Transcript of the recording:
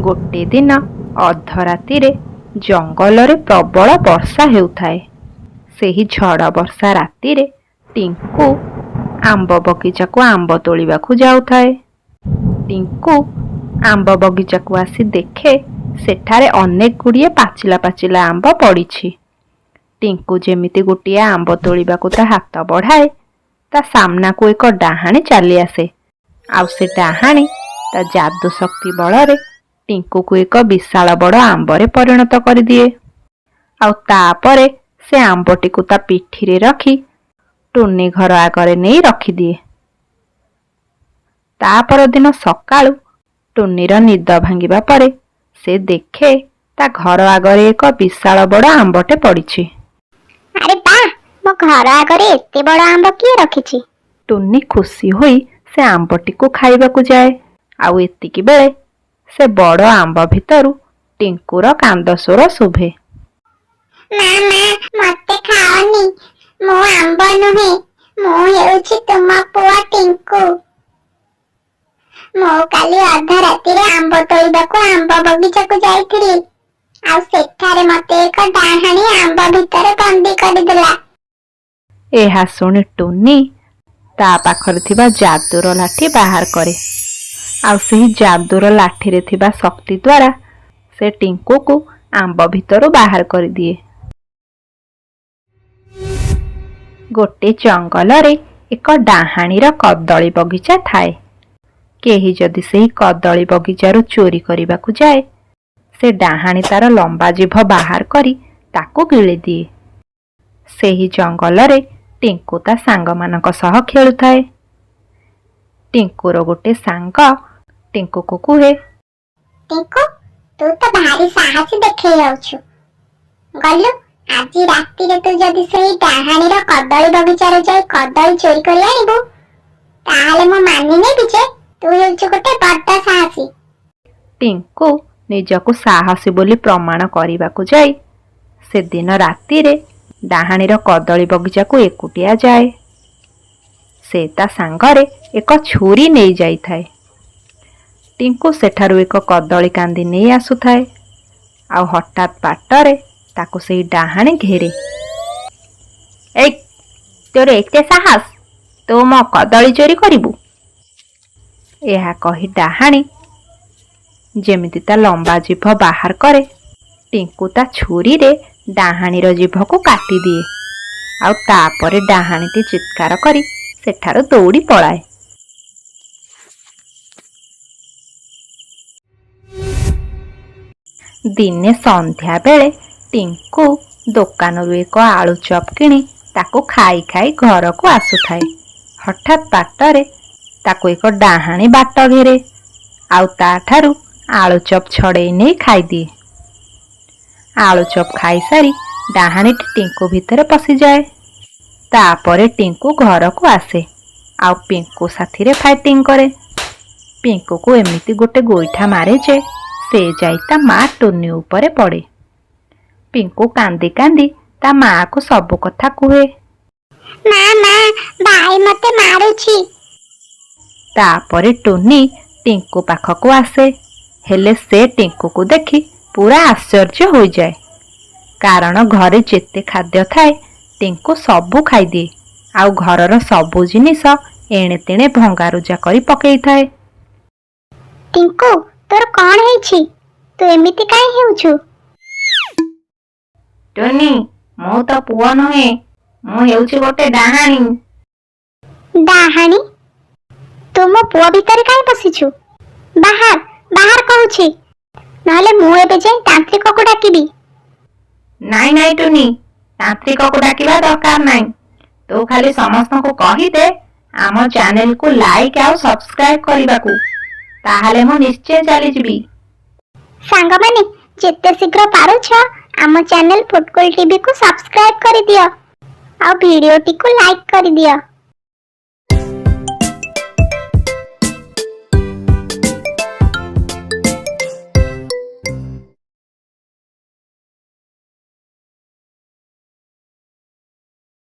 गोटे दिन अर्धराति जंगल प्रबल वर्षा हेउथाए। सेही झड़ वर्षा राति टिंकू आंब बगीचा को आंब तोलिबाकू जाउथाए। टिंकू आंब बगीचा को आसी देखे सेठारे अनेक गुड़िए पाचिला पाचिला आंब पड़िछि। टिंकू जेमिति गोटे आंब तोलिबाकू ता हाथ बढ़ाए ता सामना को एक डाहाणी चली आसे। आउ से डाहाणी ता जादू शक्ति बल टिंकू को एक विशाल बड़ आंबरे परिणत कर दिए। आउ तापरे से आंबटी को ता पिठी रे रखी टुन्नी घर आगरे नहीं रखिदिए। तापर दिन सकाळु टुन्नीर निद भांगिबा परे से देखे ता घर आगरे एक विशाल बड़ आंबटे पड़िछि। अरे बा, मो घर आगरे एते बड़ आंब किए रखिछि? टुन्नी खुशी होई से आंबटी को खाइबाकू जाए। आउ एतिकी बेले से बड़ आंब भितरु टिंकुर कांद स्वर शुभे। मामा मते खाओनी, मो आंब नुहे, मो हेउछि तुम पुआ टिंकू। मो काली अधा राति रे आंब तोलिबाकू आंब बगीचा को जाइथिली। आ सेठारे मते एक डाहाणी आंब भितर बंदी करदेला। एहा सुनी टुन्नी ता पाखरे थिबा जादूर लाठी बाहर करे। आउ सही जादूर लाठी रे थिबा शक्ति द्वारा से टिंकू को आंब भितरु बाहर कर दिए। गोटे जंगल रे एक डाहाणीर कदली बगीचा थाए। केही जदि सेही कदली बगीचारू चोरी करबाकू जाए से डाहाणी तार लंबा जीभ बाहर करी ताकू गिଳି दिए। सेही जंगल रे टिंकू ता सांग मानक सह खेलुथाए। टिंकूर गोटे सांग टिंकू को कुहे, टिंकू तू तो भारी साहसी देखे जाउछु। गल्लू आज राति रे तू जदि सेही डाहाणीर कदली बगीचा रे जाई कदली चोरी करी आनिबू ताहाले मो मानि नेबी जे तू हेउछु गोटे बड्ड साहसी। टिंकू निजको साहसी बोली प्रमाण करबाकू जाई से दिन राति रे डाहाणीर कदली बगीचा को एकुटिया जाए। से ता सांगरे एक छुरी नहीं जाई थाए। टिंकू सेठारू एक कदली कांदी नहीं आसुथाए। आउ हठात बाटरे ताको सेही डाहाणी घेरे। ए तोर एते साहस, तो मो कदली चोरी करिबू? एहा कही डाहाणी जेमिति ता लंबा जीभ बाहर करे टिंकू ता छुरी रे डाहाणीर जीभ को काटी दिए। आउ तापरे डाहाणीटी चित्कार करी सेठारू दौड़ी पलाए। दिने संध्या बेले टिंकू दुकान रू एक आलू चप किणी ताको खाई खाई घर को आसुथाए। हठात बाटरे ताको एक डाहाणी बाट घेरे। आउ ताठारू आलू चप छड़े नहीं खाई दिए। आलू चप खाई सारी डाहाणी टिंकू भितर पसी जाए। तापरे टिंकू घर को आसे। आउ पिंकू साथी रे फाइटिंग करे। पिंकू को एमिति गोटे गोईठा मारे जे से जाई ता माँ टुन्नी उपरे पड़े। पिंकू कांदी कांदी ता माँ को सब कथा कुहे। मामा भाई मते मारुछि। तापरे टुन्नी टिंकू पाखक आसे। हेले से टिंकू को देखी पूरा आश्चर्य हो जाए। कारण घरे जेते खाद्य थाए टिंकू सबू खाई दिए। आउ घरर सबू जिनिस एणे तेणे भंगारुजा करी पकई थाए। टिंकू तोर कौन हेछि? तू एमिति काई हेउछु? टुन्नी मो तो पुआ नहे, मो हेउछि गोटे डाहाणी। डाहाणी? तू मो पुआ भितर काई पसिछु? बाहर बाहर कहूछि, नहले मु एबे जे तांत्रिक को डाकिबी। नाई नाई टुनी, तांत्रिक को डाकिबा दरकार नाई। तो खाली समस्त को कही दे आम चैनल को लाइक आउ सब्सक्राइब करबाकू, ताहाले मु निश्चय चली जिबी। सांग माने जेते शीघ्र पारुछ आम चैनल फुटकुल टीवी को सब्सक्राइब कर दियो आ वीडियो टी को लाइक कर दियो।